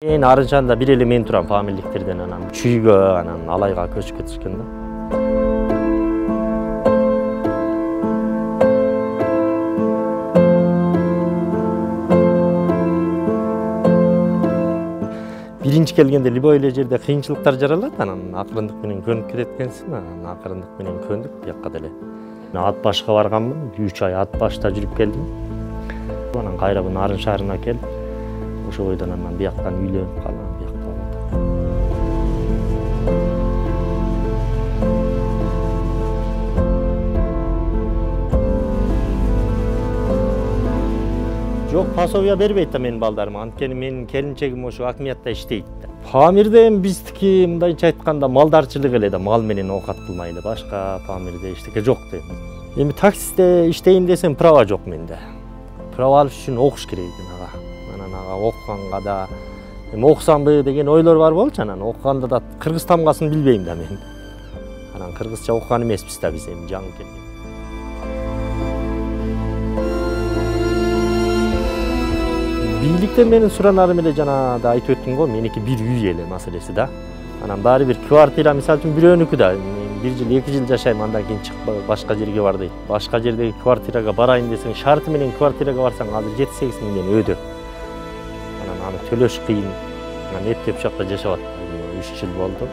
Эң арынчанда бир эле мен турам фамилдиктерден анан чүйгө анан алайга көчүп кетишкен да. Биринчи келгенде любой эле жерде кыйынчылыктар жаралат, анан акырындык менен көнүп кетет экенсиң, анан акырындык менен көндүк бияка деле. Ат башка барганмын, 3 ай ат башта жүрүп келдим. Анан кайра мына Арын шаарына келип, ошо бойдон анан бияктан үйлөнүп калган, биякта болдум. Жок, пособия бербейт да менин балдарыма, анткени менин келинчегим ошо акмиятта иштейт да. Памирде биздики мындайча айтканда малдарчылык эле да, мал менен оокат кылмай эле, башка Памирде эчтеке жок да. Эми таксисте иштейин десем права жок менде. Права алыш үчүн окуш керек экен ага. Анан ага окуганга да эми окусамбы деген ойлор бар болчу, анан окуганда да кыргыз тамгасын билбейм да мен. Анан кыргызча окуган эмеспиз да биз эми жаңы келген. Бийликтен менин суранарым эле жана да айтып өттүм го, меники бир үй эле маселеси да. Анан баары бир квартира, мисалы үчүн бирөөнүкү да, 1 жыл 2 жыл жашайм, андан кийин чыгып башка жерге бар дейт. Башка жердеги квартирага барайын десең, шарты менен квартирага барсаң азыр 7-8 миңден өдө. Анан аны төлөш кыйын. Анан эптеп ушакта жашап аттым, 3 жыл болду.